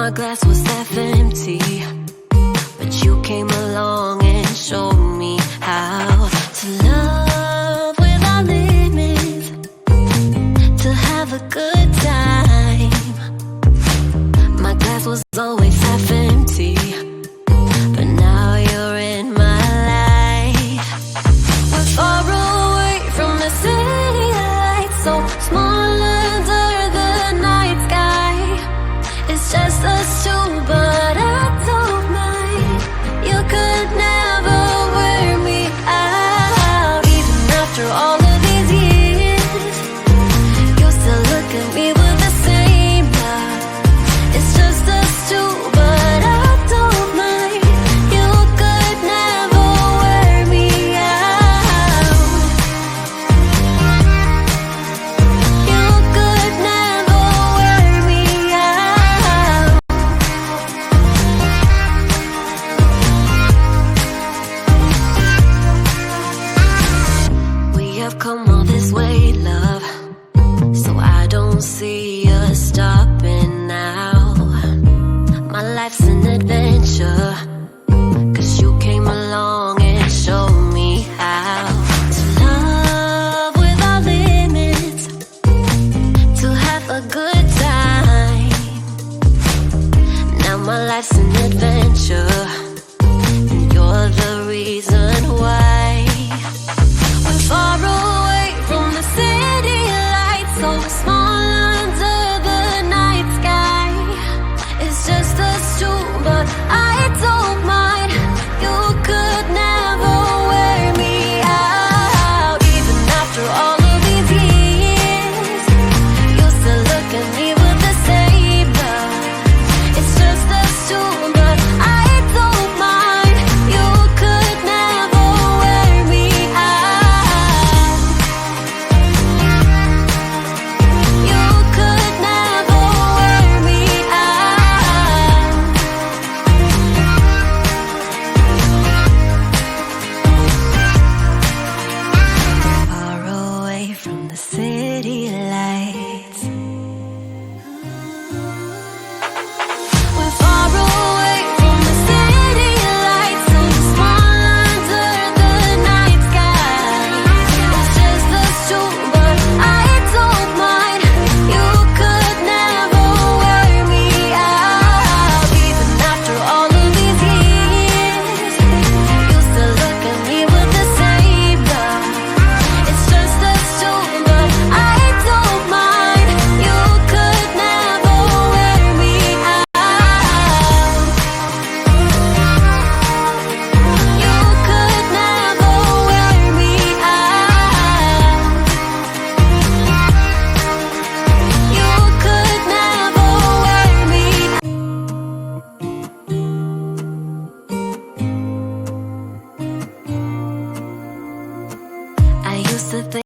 My glass was half empty, but you came along and showed me how to love without limits, to have a good time. My glass was always half empty, but now you're in my life. We're far away from the city lights, so small under the night sky. It's just us two, but I don't mind. You could never wear me out. Even after all of these years, you still look at me with the same love. It's just us two, but I don't mind. You could never wear me out. You could never wear me out. We have come all this way, love, so I don't see us stopping now. My life's an adventure, 'cause you came along and showed me how to love without limits, to have a good time. Now my life's an adventure,